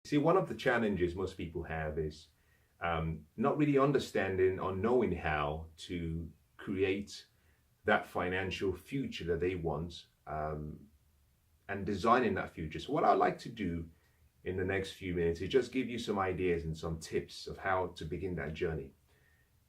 See, one of the challenges most people have is not really understanding or knowing how to create that financial future that they want, and designing that future. So what I'd like to do in the next few minutes is just give you some ideas and some tips of how to begin that journey.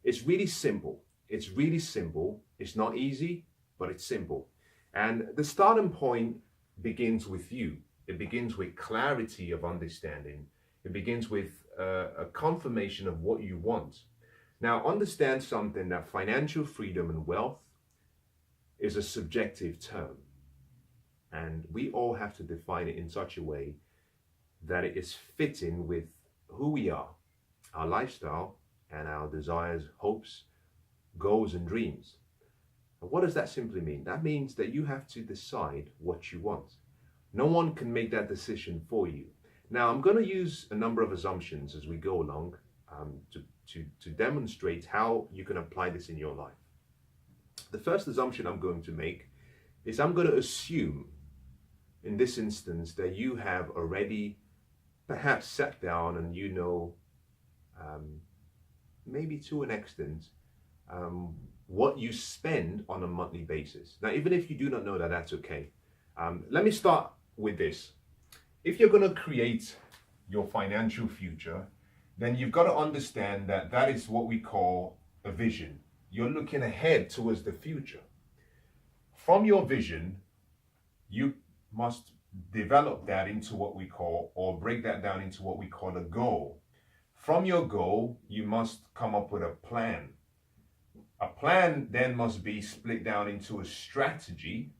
It's really simple. It's really simple. It's not easy, but it's simple. And the starting point begins with you. It begins with clarity of understanding. It begins with a confirmation of what you want. Now, understand something, that financial freedom and wealth is a subjective term. And we all have to define it in such a way that it is fitting with who we are, our lifestyle, and our desires, hopes, goals, and dreams. And what does that simply mean? That means that you have to decide what you want. No one can make that decision for you. Now, I'm going to use a number of assumptions as we go along to demonstrate how you can apply this in your life. The first assumption I'm going to make is I'm going to assume in this instance that you have already perhaps sat down and you know, maybe to an extent, what you spend on a monthly basis. Now, even if you do not know that, that's okay. Let me start with this. If you're going to create your financial future, then you've got to understand that that is what we call a vision. You're looking ahead towards the future. From your vision, you must develop that into what we call, or break that down into what we call a goal. From your goal, you must come up with a plan. A plan then must be split down into a strategy.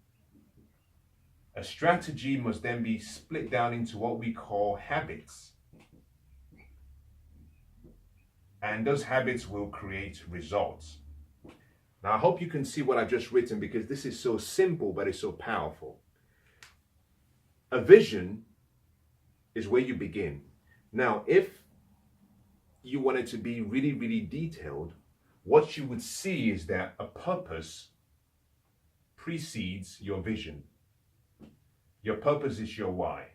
A strategy must then be split down into what we call habits. And those habits will create results. Now, I hope you can see what I've just written, because this is so simple, but it's so powerful. A vision is where you begin. Now, if you want it to be really, really detailed, what you would see is that a purpose precedes your vision. Your purpose is your why.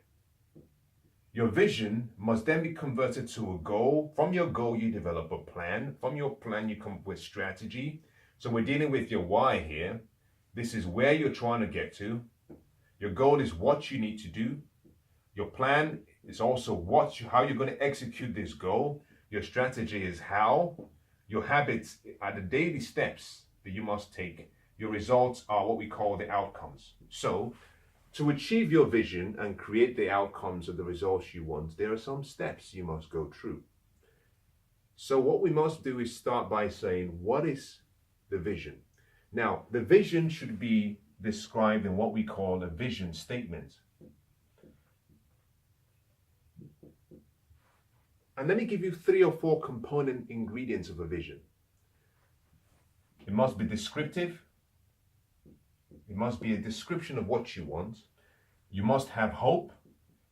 Your vision must then be converted to a goal. From your goal, you develop a plan. From your plan, you come up with strategy. So we're dealing with your why here. This is where you're trying to get to. Your goal is what you need to do. Your plan is also how you're going to execute this goal. Your strategy is how. Your habits are the daily steps that you must take. Your results are what we call the outcomes. So, to achieve your vision and create the outcomes of the results you want, there are some steps you must go through. So what we must do is start by saying, what is the vision? Now, the vision should be described in what we call a vision statement. And let me give you 3 or 4 component ingredients of a vision. It must be descriptive. It must be a description of what you want. You must have hope.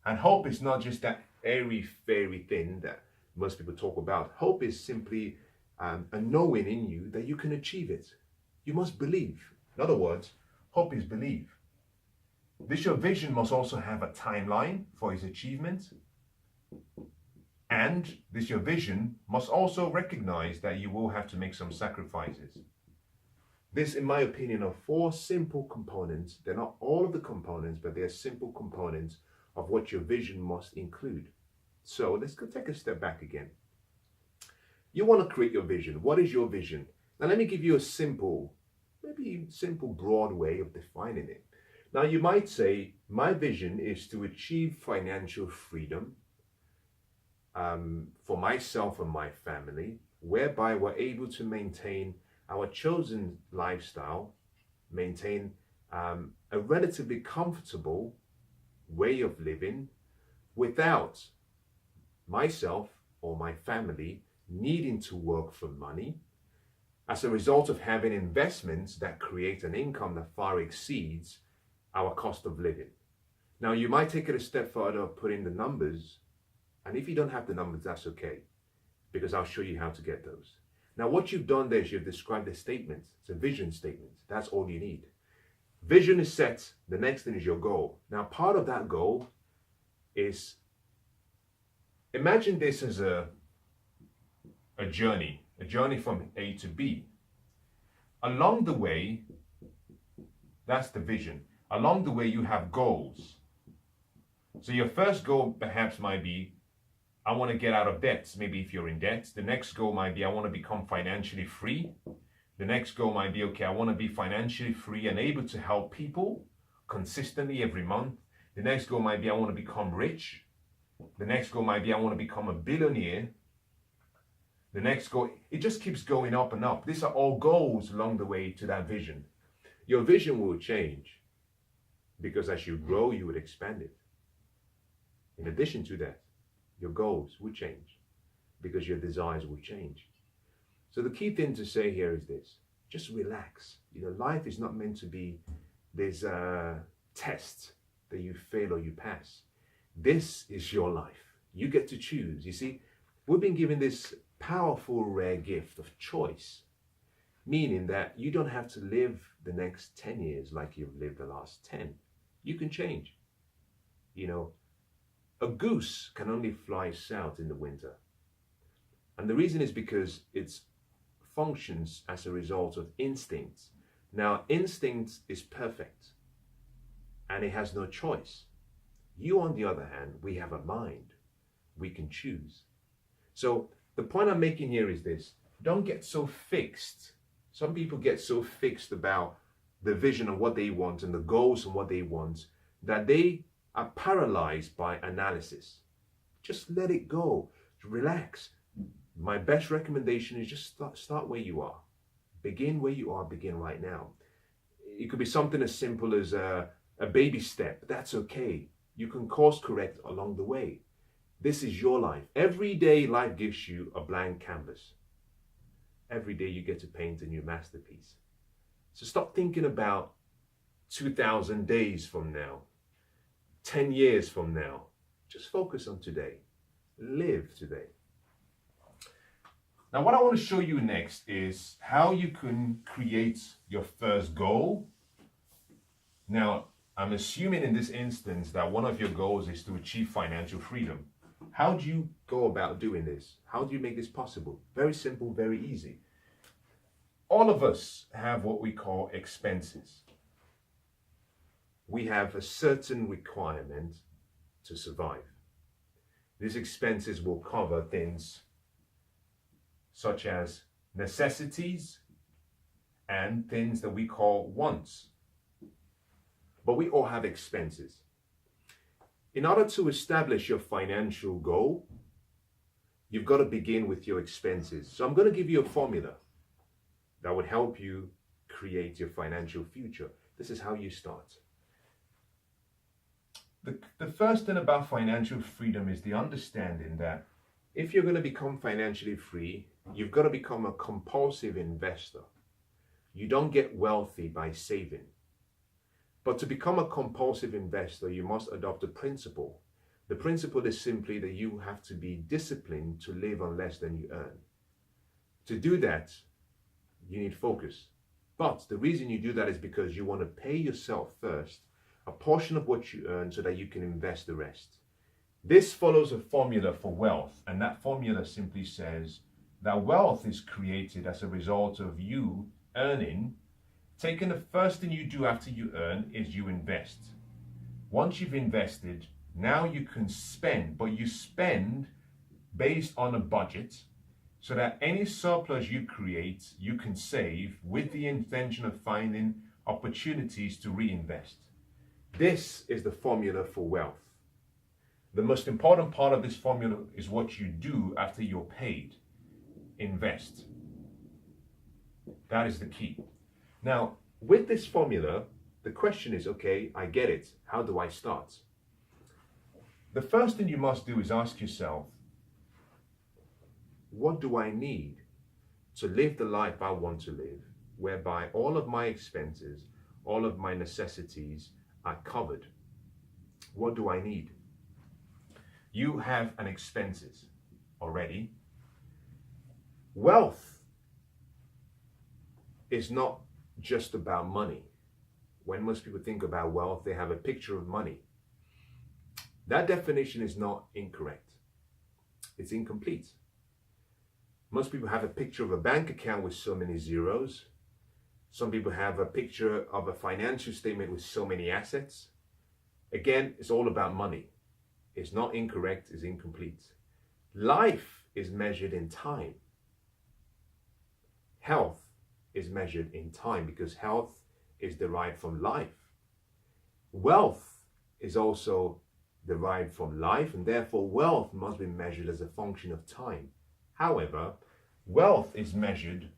And hope is not just that airy-fairy thing that most people talk about. Hope is simply a knowing in you that you can achieve it. You must believe. In other words, hope is believe. This your vision must also have a timeline for its achievement. And this your vision must also recognize that you will have to make some sacrifices. This, in my opinion, are 4 simple components. They're not all of the components, but they're simple components of what your vision must include. So let's go take a step back again. You want to create your vision. What is your vision? Now let me give you a simple, maybe simple, broad way of defining it. Now you might say, my vision is to achieve financial freedom for myself and my family, whereby we're able to maintain our chosen lifestyle, maintain a relatively comfortable way of living without myself or my family needing to work for money, as a result of having investments that create an income that far exceeds our cost of living. Now, you might take it a step further, put in the numbers, and if you don't have the numbers, that's okay, because I'll show you how to get those. Now, what you've done there is you've described a statement. It's a vision statement. That's all you need. Vision is set. The next thing is your goal. Now, part of that goal is Imagine this as a journey from A to B. Along the way, that's the vision. Along the way, you have goals. So your first goal perhaps might be, I want to get out of debt. Maybe if you're in debt, the next goal might be, I want to become financially free. The next goal might be, okay, I want to be financially free and able to help people consistently every month. The next goal might be, I want to become rich. The next goal might be, I want to become a billionaire. The next goal, it just keeps going up and up. These are all goals along the way to that vision. Your vision will change because as you grow, you would expand it. In addition to that, your goals will change because your desires will change. So the key thing to say here is this: just relax. Life is not meant to be this test that you fail or you pass. This is your life. You get to choose. You see, we've been given this powerful, rare gift of choice, meaning that you don't have to live the next 10 years like you've lived the last 10. You can change. A goose can only fly south in the winter. And the reason is because it functions as a result of instincts. Now, instinct is perfect and it has no choice. You, on the other hand, we have a mind. We can choose. So the point I'm making here is this: don't get so fixed. Some people get so fixed about the vision of what they want and the goals and what they want that they are paralyzed by analysis. Just let it go. Relax. My best recommendation is just start where you are. Begin where you are. Begin right now. It could be something as simple as a baby step. That's okay. You can course correct along the way. This is your life. Every day life gives you a blank canvas. Every day you get to paint a new masterpiece. So stop thinking about 2,000 days from now, 10 years from now. Just focus on today. Live today. Now, what I want to show you next is how you can create your first goal. Now, I'm assuming in this instance that one of your goals is to achieve financial freedom. How do you go about doing this? How do you make this possible? Very simple, very easy. All of us have what we call expenses. We have a certain requirement to survive. These expenses will cover things such as necessities and things that we call wants. But we all have expenses. In order to establish your financial goal, you've got to begin with your expenses. So I'm going to give you a formula that would help you create your financial future. This is how you start. The first thing about financial freedom is the understanding that if you're going to become financially free, you've got to become a compulsive investor. You don't get wealthy by saving. But to become a compulsive investor, you must adopt a principle. The principle is simply that you have to be disciplined to live on less than you earn. To do that, you need focus. But the reason you do that is because you want to pay yourself first a portion of what you earn so that you can invest the rest. This follows a formula for wealth, and that formula simply says that wealth is created as a result of you earning. Taking the first thing you do after you earn is you invest. Once you've invested, now you can spend, but you spend based on a budget so that any surplus you create, you can save with the intention of finding opportunities to reinvest. This is the formula for wealth. The most important part of this formula is what you do after you're paid. Invest. That is the key. Now, with this formula, the question is, okay, I get it. How do I start? The first thing you must do is ask yourself, what do I need to live the life I want to live, whereby all of my expenses, all of my necessities are covered? What do I need? You have an expenses already. Wealth is not just about money. When most people think about wealth, they have a picture of money. That definition is not incorrect. it's incomplete. Most people have a picture of a bank account with so many zeros. Some people have a picture of a financial statement with so many assets. Again, it's all about money. It's not incorrect, it's incomplete. Life is measured in time. Health is measured in time because health is derived from life. Wealth is also derived from life, and therefore wealth must be measured as a function of time. However, wealth is measured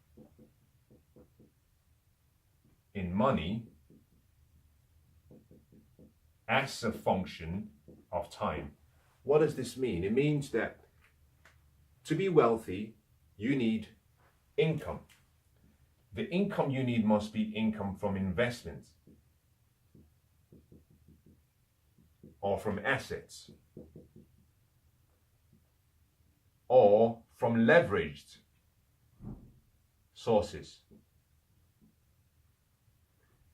in money as a function of time. What does this mean? It means that to be wealthy, you need income. The income you need must be income from investments or from assets or from leveraged sources.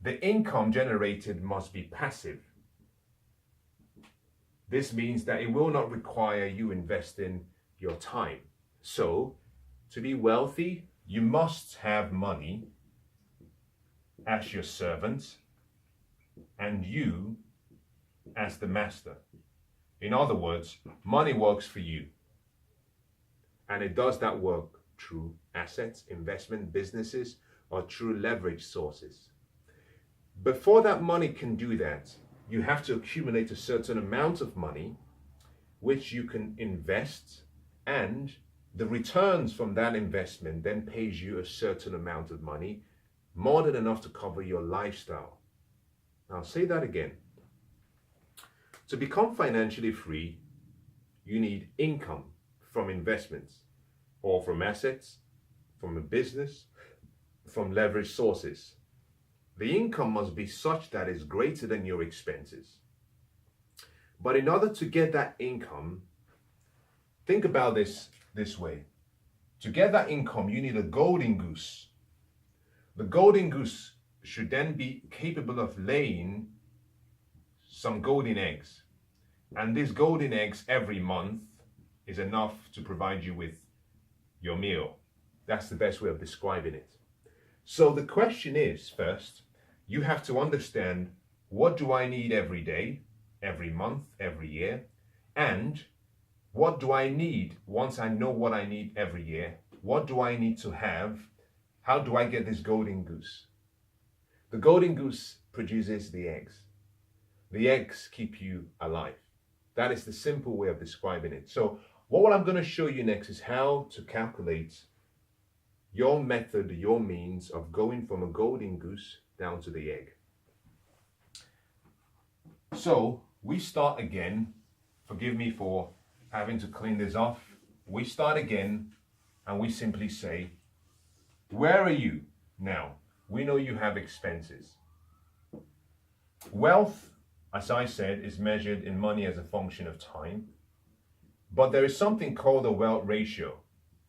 The income generated must be passive. This means that it will not require you investing your time. So, to be wealthy, you must have money as your servant and you as the master. In other words, money works for you. And it does that work through assets, investment, businesses, or through leverage sources. Before that money can do that, you have to accumulate a certain amount of money which you can invest, and the returns from that investment then pays you a certain amount of money, more than enough to cover your lifestyle. Now, I'll say that again. To become financially free, you need income from investments or from assets, from a business, from leverage sources. The income must be such that it's greater than your expenses. But in order to get that income, think about this way. To get that income, you need a golden goose. The golden goose should then be capable of laying some golden eggs. And these golden eggs every month is enough to provide you with your meal. That's the best way of describing it. So the question is, first, you have to understand, what do I need every day, every month, every year? And what do I need once I know what I need every year? What do I need to have? How do I get this golden goose? The golden goose produces the eggs. The eggs keep you alive. That is the simple way of describing it. So what I'm going to show you next is how to calculate your method, your means of going from a golden goose down to the egg. So we start again. Forgive me for having to clean this off. We start again and we simply say, where are you now? We know you have expenses. Wealth, as I said, is measured in money as a function of time. But there is something called a wealth ratio.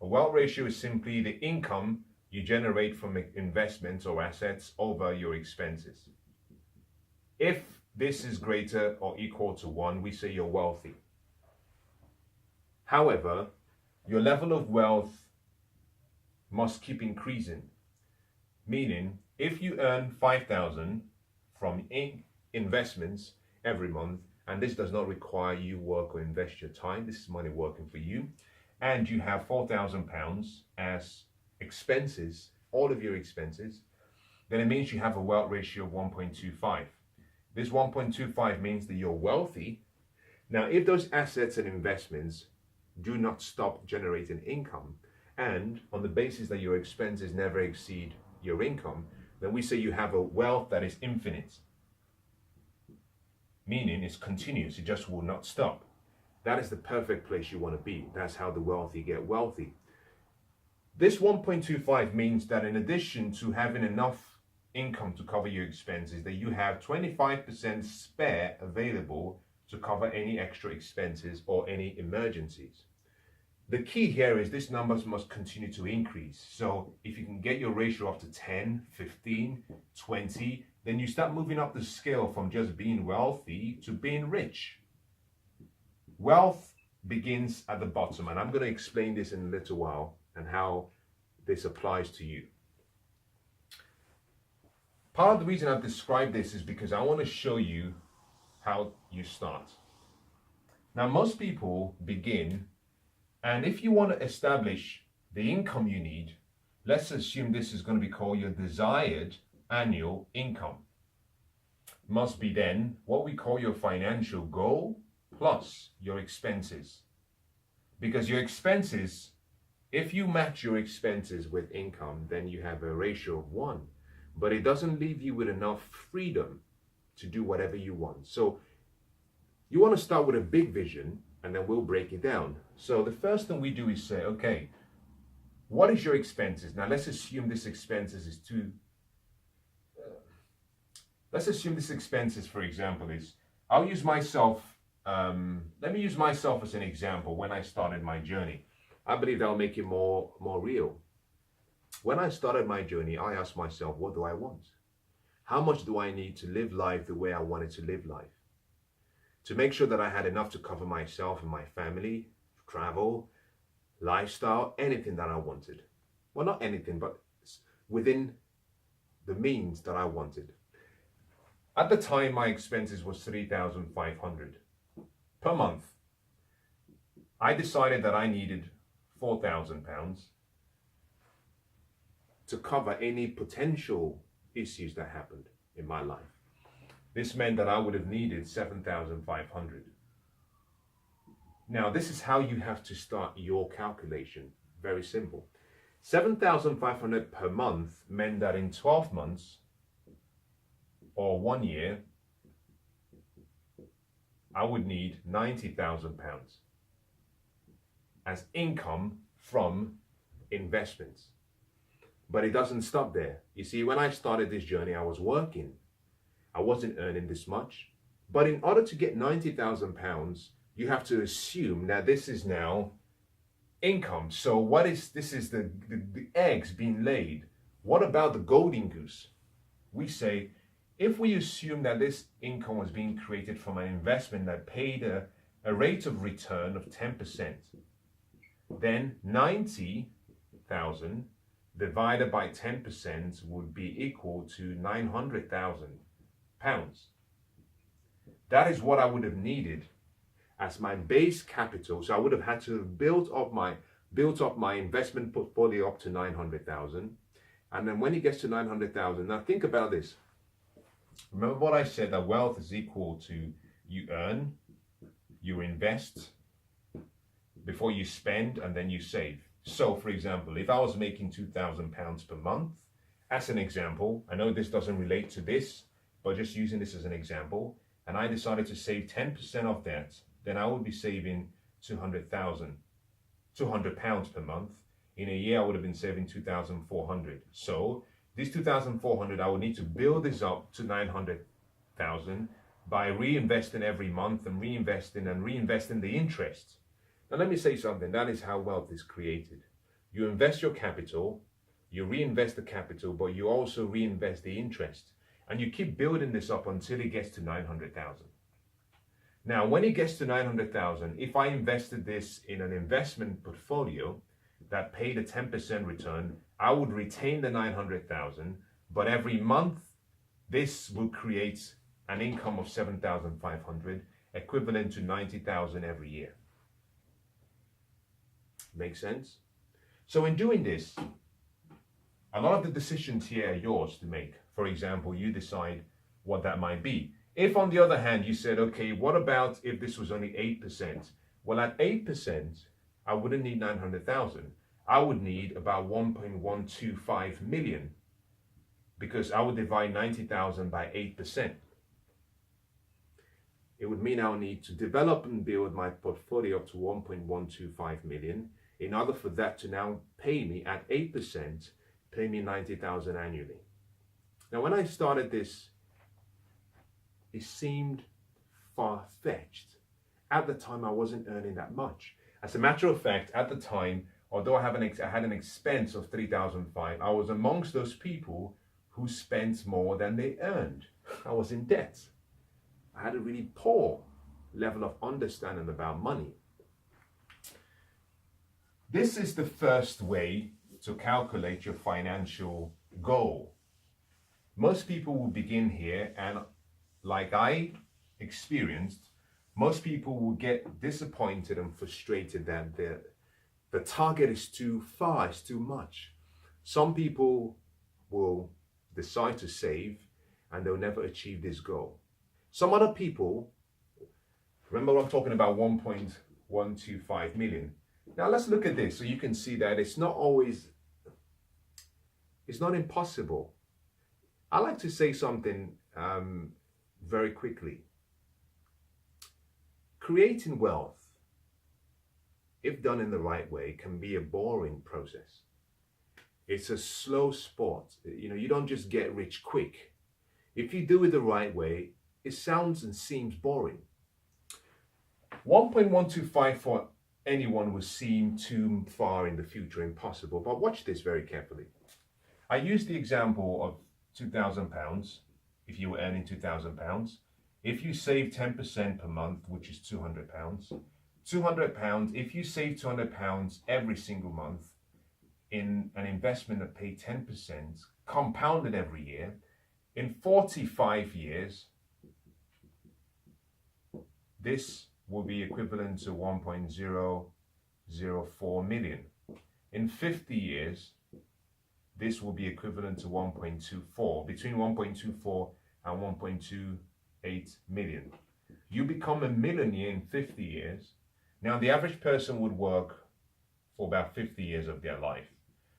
A wealth ratio is simply the income you generate from investments or assets over your expenses. If this is greater or equal to 1, we say you're wealthy. However, your level of wealth must keep increasing. Meaning, if you earn 5,000 from investments every month, and this does not require you work or invest your time, this is money working for you, and you have £4,000 as expenses, all of your expenses, then it means you have a wealth ratio of 1.25. This 1.25 means that you're wealthy. Now, if those assets and investments do not stop generating income, and on the basis that your expenses never exceed your income, then we say you have a wealth that is infinite. Meaning it's continuous, it just will not stop. That is the perfect place you want to be. That's how the wealthy get wealthy. This 1.25 means that in addition to having enough income to cover your expenses, that you have 25% spare available to cover any extra expenses or any emergencies. The key here is this numbers must continue to increase. So if you can get your ratio up to 10, 15, 20, then you start moving up the scale from just being wealthy to being rich. Wealth begins at the bottom, and I'm going to explain this in a little while and how this applies to you. Part of the reason I've described this is because I want to show you how you start. Now, most people begin, and if you want to establish the income you need, let's assume this is going to be called your desired annual income. Must be then what we call your financial goal plus your expenses. Because your expenses, if you match your expenses with income, then you have a ratio of 1. But it doesn't leave you with enough freedom to do whatever you want. So you want to start with a big vision, and then we'll break it down. So the first thing we do is say, okay, what is your expenses? Now let's assume this expenses is let's assume this expenses, for example, is, I'll use myself, let me use myself as an example when I started my journey. I believe that'll make it more real. When I started my journey, I asked myself, what do I want? How much do I need to live life the way I wanted to live life? To make sure that I had enough to cover myself and my family, travel, lifestyle, anything that I wanted. Well, not anything, but within the means that I wanted. At the time, my expenses was $3,500 per month. I decided that I needed £4,000 to cover any potential issues that happened in my life. This meant that I would have needed $7,500. Now, this is how you have to start your calculation. Very simple. $7,500 per month meant that in 12 months or 1 year, I would need £90,000 as income from investments. But it doesn't stop there. You see, when I started this journey, I was working. I wasn't earning this much. But in order to get £90,000, you have to assume that this is now income. So this is the eggs being laid. What about the golden goose? We say, if we assume that this income was being created from an investment that paid a rate of return of 10%, then 90,000 divided by 10% would be equal to £900,000. That is what I would have needed as my base capital. So I would have had to have built up my investment portfolio up to 900,000. And then when it gets to 900,000, now think about this. Remember what I said, that wealth is equal to you earn, you invest, before you spend, and then you save. So, for example, if I was making £2,000 per month, as an example, I know this doesn't relate to this, but just using this as an example, and I decided to save 10% of that, then I would be saving £200 per month. In a year, I would have been saving 2,400. So this 2,400, I would need to build this up to 900,000 by reinvesting every month and reinvesting the interest. Now, let me say something. That is how wealth is created. You invest your capital, you reinvest the capital, but you also reinvest the interest. And you keep building this up until it gets to 900,000. Now, when it gets to 900,000, if I invested this in an investment portfolio that paid a 10% return, I would retain the 900,000, but every month, this will create an income of 7,500, equivalent to 90,000 every year. Make sense? So in doing this, a lot of the decisions here are yours to make. For example, you decide what that might be. If on the other hand, you said, okay, what about if this was only 8%? Well, at 8%, I wouldn't need 900,000. I would need about 1.125 million, because I would divide 90,000 by 8%. It would mean I'll need to develop and build my portfolio up to 1.125 million in order for that to now pay me at 8%, pay me 90,000 annually. Now, when I started this, it seemed far-fetched. At the time, I wasn't earning that much. As a matter of fact, at the time, although I had an expense of 3,500, I was amongst those people who spent more than they earned. I was in debt. I had a really poor level of understanding about money. This is the first way to calculate your financial goal. Most people will begin here, and like I experienced, most people will get disappointed and frustrated that the target is too far, it's too much. Some people will decide to save and they'll never achieve this goal. Some other people, remember I'm talking about 1.125 million. Now let's look at this so you can see that it's not impossible. I like to say something very quickly. Creating wealth, if done in the right way, can be a boring process. It's a slow sport. You don't just get rich quick. If you do it the right way, it sounds and seems boring. 1.125 for anyone would seem too far in the future, impossible. But watch this very carefully. I use the example of £2,000. If you were earning £2,000, if you save 10% per month, which is £200, £200, if you save £200 every single month in an investment that paid 10%, compounded every year, in 45 years, this will be equivalent to 1.004 million. In 50 years, this will be equivalent to 1.24, between 1.24 and 1.28 million. You become a millionaire in 50 years. Now, the average person would work for about 50 years of their life.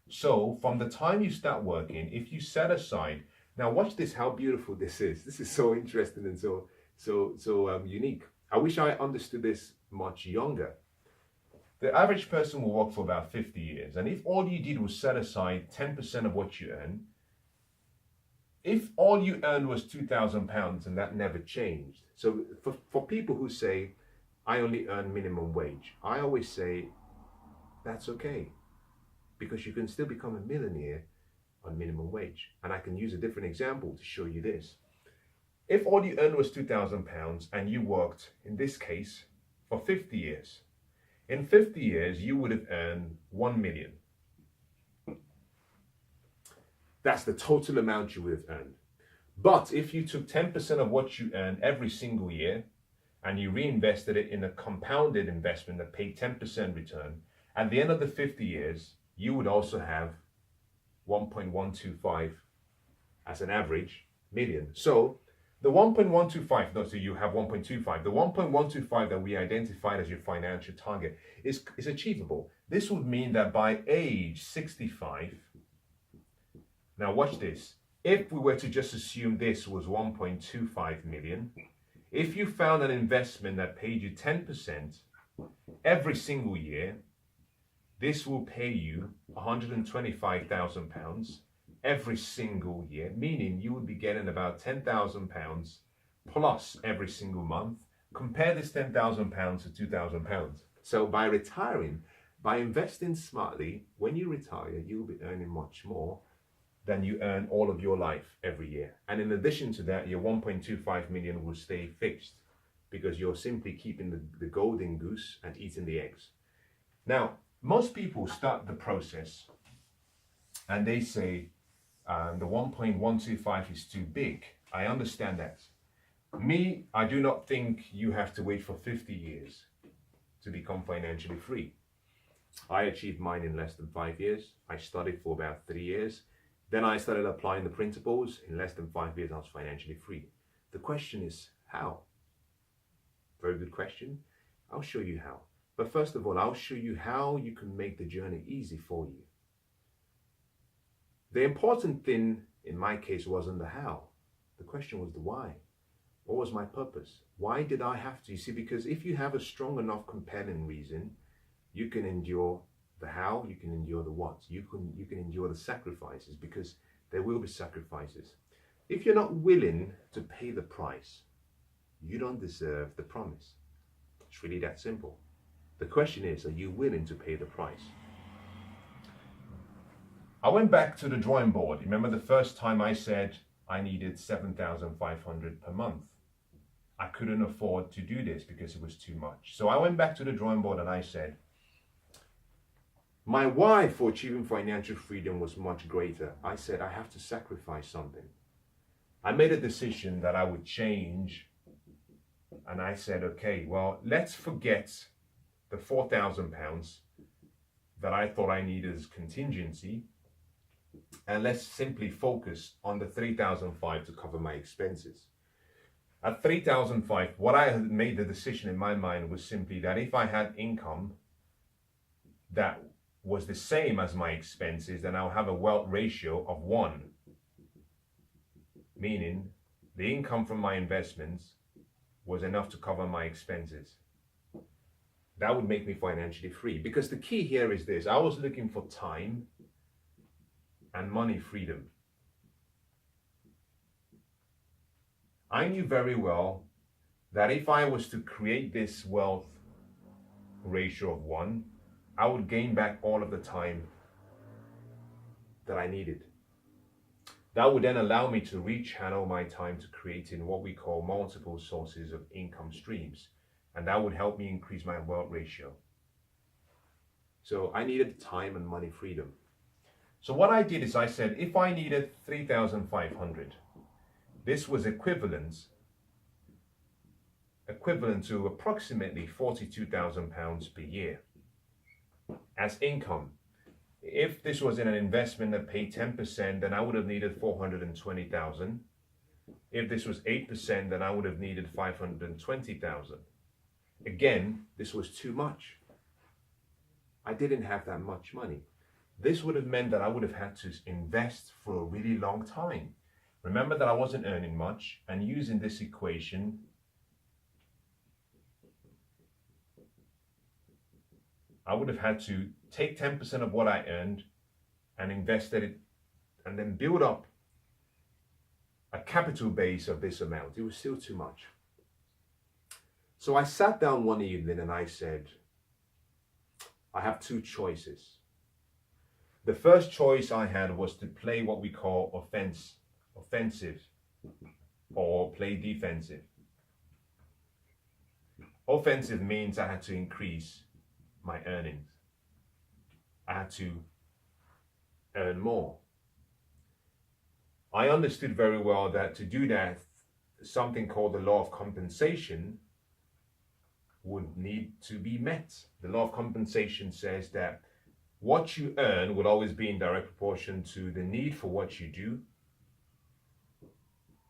So from the time you start working, if you set aside, now watch this, how beautiful this is. This is so interesting and so unique. I wish I understood this much younger. The average person will work for about 50 years. And if all you did was set aside 10% of what you earn, if all you earned was £2,000 and that never changed. So for people who say, I only earn minimum wage, I always say, that's okay. Because you can still become a millionaire on minimum wage. And I can use a different example to show you this. If all you earned was £2,000 and you worked, in this case, for 50 years, in 50 years, you would have earned 1 million. That's the total amount you would have earned. But if you took 10% of what you earn every single year and you reinvested it in a compounded investment that paid 10% return, at the end of the 50 years, you would also have 1.125 as an average million. So the 1.125, no, so you have 1.25. The 1.125 that we identified as your financial target is achievable. This would mean that by age 65, now watch this. If we were to just assume this was 1.25 million, if you found an investment that paid you 10% every single year, this will pay you £125,000 every single year, meaning you would be getting about £10,000 plus every single month. Compare this £10,000 to £2,000. So by retiring, by investing smartly, when you retire, you'll be earning much more than you earn all of your life every year. And in addition to that, your 1.25 million will stay fixed because you're simply keeping the golden goose and eating the eggs. Now, most people start the process and they say, the 1.125 is too big. I understand that. Me, I do not think you have to wait for 50 years to become financially free. I achieved mine in less than 5 years. I studied for about 3 years. Then I started applying the principles. In less than 5 years, I was financially free. The question is, how? Very good question. I'll show you how. But first of all, I'll show you how you can make the journey easy for you. The important thing in my case wasn't the how. The question was the why. What was my purpose? Why did I have to? You see, because if you have a strong enough compelling reason, you can endure the how, you can endure the what. You can endure the sacrifices, because there will be sacrifices. If you're not willing to pay the price, you don't deserve the promise. It's really that simple. The question is, are you willing to pay the price? I went back to the drawing board. Remember the first time I said I needed 7,500 per month. I couldn't afford to do this because it was too much. So I went back to the drawing board and I said, My why for achieving financial freedom was much greater. I said, I have to sacrifice something. I made a decision that I would change. And I said, okay, well, let's forget the £4,000 that I thought I needed as contingency. And let's simply focus on the $3,500 to cover my expenses. At $3,500, what I had made the decision in my mind was simply that if I had income that was the same as my expenses, then I'll have a wealth ratio of 1. Meaning the income from my investments was enough to cover my expenses. That would make me financially free. Because the key here is this: I was looking for time and money freedom. I knew very well that if I was to create this wealth ratio of 1, I would gain back all of the time that I needed. That would then allow me to rechannel my time to creating what we call multiple sources of income streams. And that would help me increase my wealth ratio. So I needed time and money freedom. So what I did is I said, if I needed $3,500, this was equivalent to approximately £42,000 per year as income. If this was in an investment that paid 10%, then I would have needed $420,000. If this was 8%, then I would have needed $520,000. Again, this was too much. I didn't have that much money. This would have meant that I would have had to invest for a really long time. Remember that I wasn't earning much, and using this equation, I would have had to take 10% of what I earned and invested it and then build up a capital base of this amount. It was still too much. So I sat down one evening and I said, I have 2 choices. The first choice I had was to play what we call offensive or play defensive. Offensive means I had to increase my earnings. I had to earn more. I understood very well that to do that, something called the law of compensation would need to be met. The law of compensation says that what you earn will always be in direct proportion to the need for what you do,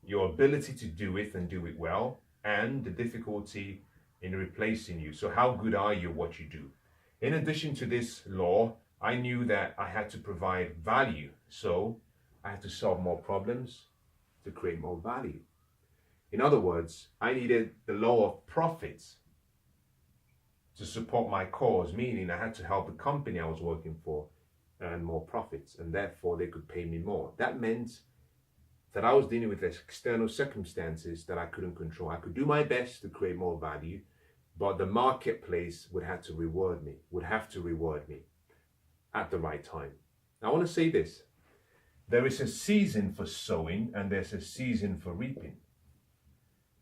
your ability to do it and do it well, and the difficulty in replacing you. So how good are you at what you do? In addition to this law, I knew that I had to provide value. So I had to solve more problems to create more value. In other words, I needed the law of profits to support my cause, meaning I had to help the company I was working for earn more profits, and therefore they could pay me more. That meant that I was dealing with external circumstances that I couldn't control. I could do my best to create more value, but the marketplace would have to reward me at the right time. Now, I want to say this. There is a season for sowing and there's a season for reaping.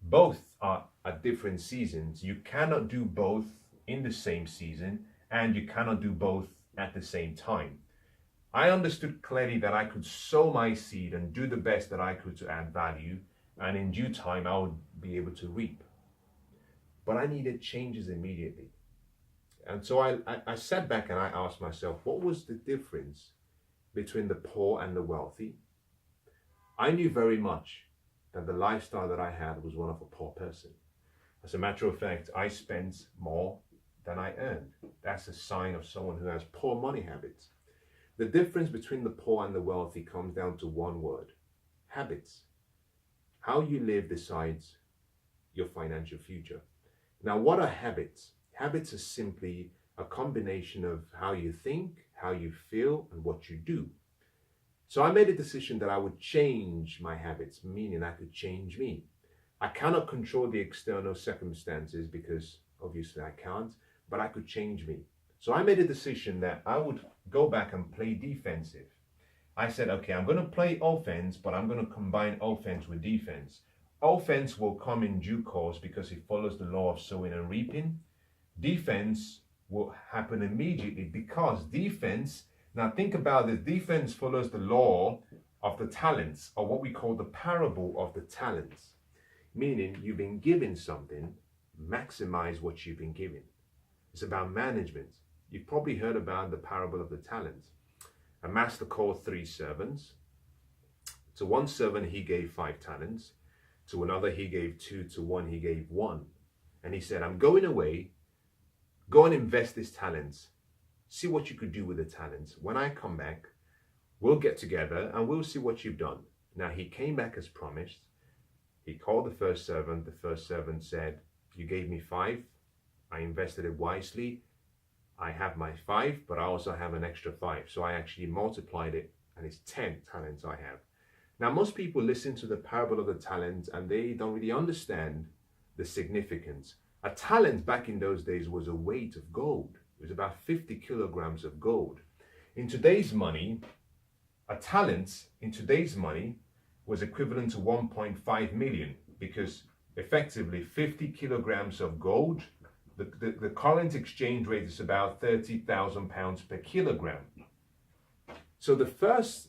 Both are at different seasons. You cannot do both in the same season, and you cannot do both at the same time. I understood clearly that I could sow my seed and do the best that I could to add value, and in due time I would be able to reap. But I needed changes immediately. And so I sat back and I asked myself, what was the difference between the poor and the wealthy? I knew very much that the lifestyle that I had was one of a poor person. As a matter of fact, I spent more than I earned. That's a sign of someone who has poor money habits. The difference between the poor and the wealthy comes down to one word: habits. How you live decides your financial future. Now, what are habits? Habits are simply a combination of how you think, how you feel, and what you do. So I made a decision that I would change my habits, meaning I could change me. I cannot control the external circumstances because obviously I can't, but I could change me. So I made a decision that I would go back and play defensive. I said, okay, I'm going to play offense, but I'm going to combine offense with defense. Offense will come in due course because it follows the law of sowing and reaping. Defense will happen immediately, because defense, now think about this, defense follows the law of the talents, or what we call the parable of the talents, meaning you've been given something, maximize what you've been given. It's about management. You've probably heard about the parable of the talents. A master called 3 servants. To one servant he gave 5 talents, to another he gave 2, to one he gave 1. And he said, I'm going away, go and invest these talents, see what you could do with the talents. When I come back, we'll get together and we'll see what you've done. Now he came back as promised. He called the first servant. The first servant said, you gave me 5, I invested it wisely. I have my 5, but I also have an extra 5. So I actually multiplied it, and it's 10 talents I have. Now, most people listen to the parable of the talents and they don't really understand the significance. A talent back in those days was a weight of gold. It was about 50 kilograms of gold. In today's money, a talent in today's money was equivalent to 1.5 million, because effectively 50 kilograms of gold, the current exchange rate is about 30,000 pounds per kilogram. So the first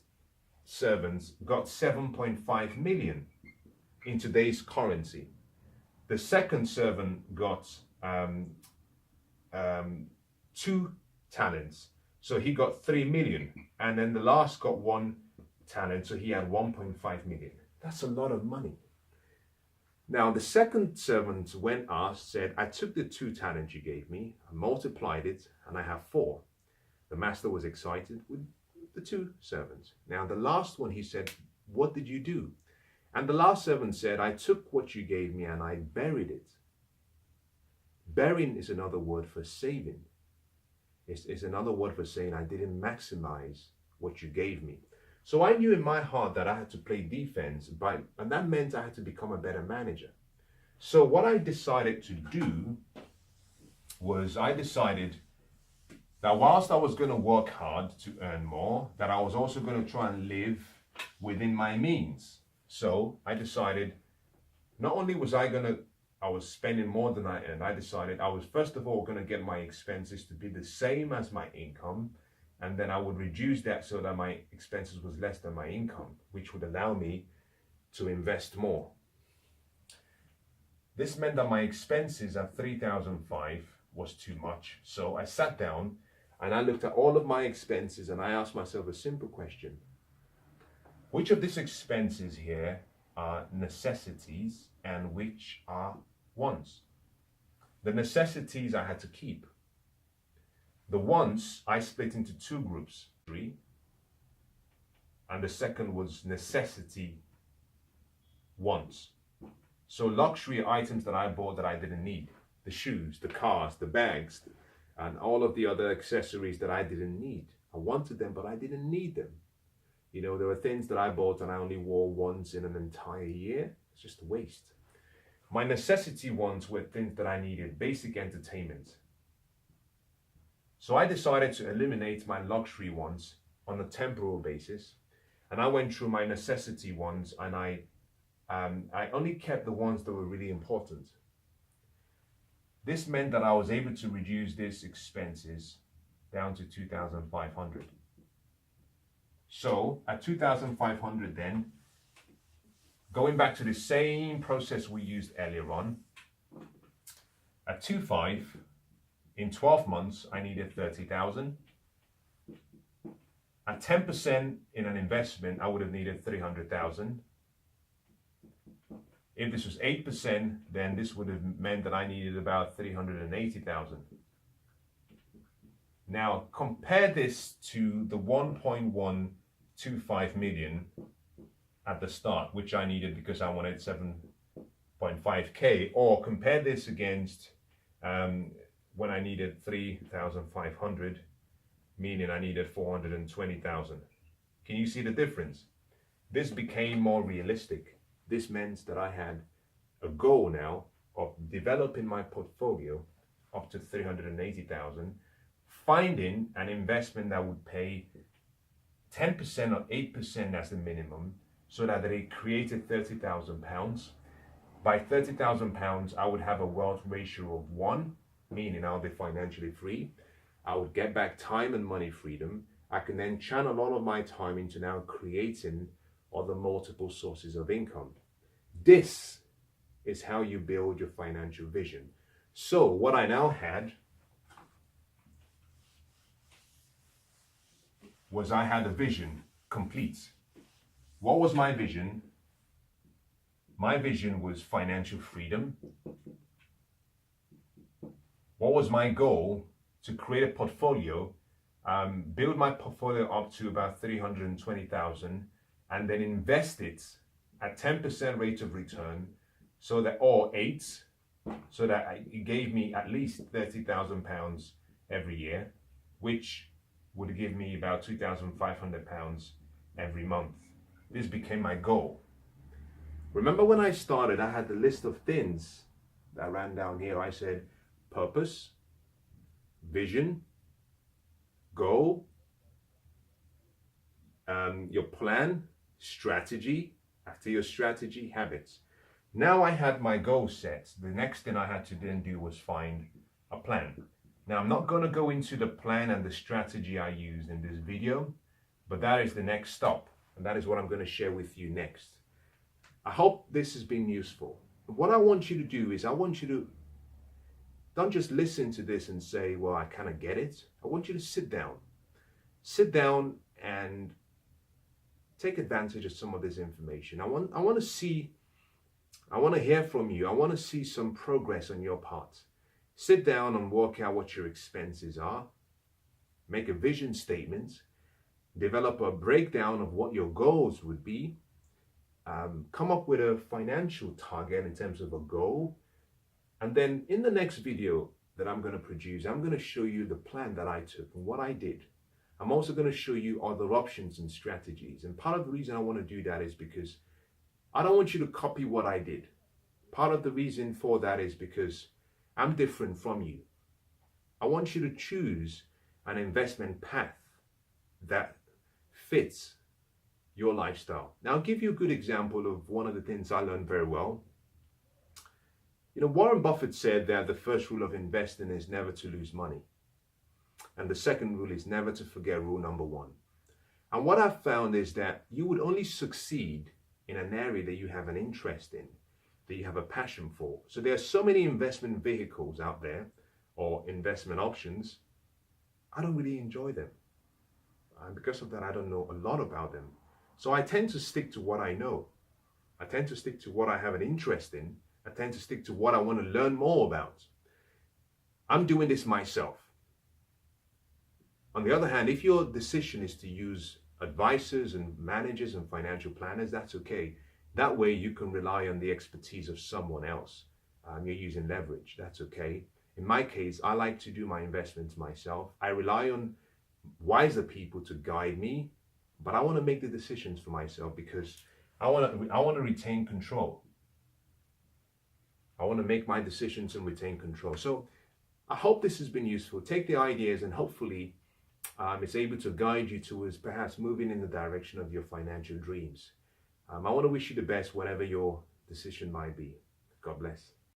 servants got 7.5 million in today's currency. The second servant got 2 talents, so he got 3 million. And then the last got 1 talent, so he had 1.5 million. That's a lot of money. Now the second servant, when asked, said, I took the 2 talents you gave me, I multiplied it, and I have 4. The master was excited with the 2 servants. Now the last one, he said, what did you do? And the last servant said, I took what you gave me and I buried it. Burying is another word for saving. It's another word for saying I didn't maximize what you gave me. So I knew in my heart that I had to play defense, and that meant I had to become a better manager. So what I decided to do was I decided that whilst I was going to work hard to earn more, that I was also going to try and live within my means. So I decided not only was I was spending more than I earned, I decided I was first of all going to get my expenses to be the same as my income, and then I would reduce that so that my expenses was less than my income, which would allow me to invest more. This meant that my expenses at 3,005 was too much. So I sat down and I looked at all of my expenses and I asked myself a simple question. Which of these expenses here are necessities and which are wants? The necessities I had to keep. The wants I split into 2 groups, 3, and the second was necessity wants. So luxury items that I bought that I didn't need, the shoes, the cars, the bags, and all of the other accessories that I didn't need. I wanted them, but I didn't need them. You know, there were things that I bought and I only wore once in an entire year. It's just a waste. My necessity wants were things that I needed, basic entertainment. So I decided to eliminate my luxury wants on a temporal basis. And I went through my necessity ones and I only kept the ones that were really important. This meant that I was able to reduce these expenses down to 2,500. So at 2,500 then, going back to the same process we used earlier on, at 2.5, in 12 months, I needed 30,000. At 10% in an investment, I would have needed 300,000. If this was 8%, then this would have meant that I needed about 380,000. Now, compare this to the 1.125 million at the start, which I needed because I wanted 7.5K, or compare this against when I needed 3,500, meaning I needed 420,000. Can you see the difference? This became more realistic. This meant that I had a goal now of developing my portfolio up to 380,000, finding an investment that would pay 10% or 8% as the minimum, so that it created 30,000 pounds. By 30,000 pounds, I would have a wealth ratio of 1, meaning I'll be financially free. I would get back time and money freedom. I can then channel all of my time into now creating other multiple sources of income. This is how you build your financial vision. So what I now had was I had a vision complete. What was my vision? My vision was financial freedom. What was my goal? To create a portfolio, build my portfolio up to about 320,000 and then invest it at 10% rate of return, so that, or 8, so that it gave me at least £30,000 every year, which would give me about £2,500 every month. This became my goal. Remember when I started, I had the list of things that ran down here. I said purpose, vision, goal, your plan, strategy. After your strategy, habits. Now I had my goal set. The next thing I had to then do was find a plan. Now I'm not going to go into the plan and the strategy I used in this video, but that is the next stop, and that is what I'm going to share with you next. I hope this has been useful. What I want you to do is I want you to don't just listen to this and say, well, I kind of get it. I want you to sit down. Sit down and take advantage of some of this information. I want to hear from you. I want to see some progress on your part. Sit down and work out what your expenses are. Make a vision statement. Develop a breakdown of what your goals would be. Come up with a financial target in terms of a goal. And then in the next video that I'm going to produce, I'm going to show you the plan that I took and what I did. I'm also going to show you other options and strategies. And part of the reason I want to do that is because I don't want you to copy what I did. Part of the reason for that is because I'm different from you. I want you to choose an investment path that fits your lifestyle. Now, I'll give you a good example of one of the things I learned very well. You know, Warren Buffett said that the first rule of investing is never to lose money. And the second rule is never to forget rule number 1. And what I've found is that you would only succeed in an area that you have an interest in, that you have a passion for. So there are so many investment vehicles out there, or investment options. I don't really enjoy them. And because of that, I don't know a lot about them. So I tend to stick to what I know. I tend to stick to what I have an interest in. I tend to stick to what I want to learn more about. I'm doing this myself. On the other hand, if your decision is to use advisors and managers and financial planners, that's okay. That way you can rely on the expertise of someone else. You're using leverage, that's okay. In my case, I like to do my investments myself. I rely on wiser people to guide me, but I want to make the decisions for myself because I want to retain control. I want to make my decisions and retain control. So I hope this has been useful. Take the ideas and hopefully it's able to guide you towards perhaps moving in the direction of your financial dreams. I want to wish you the best, whatever your decision might be. God bless.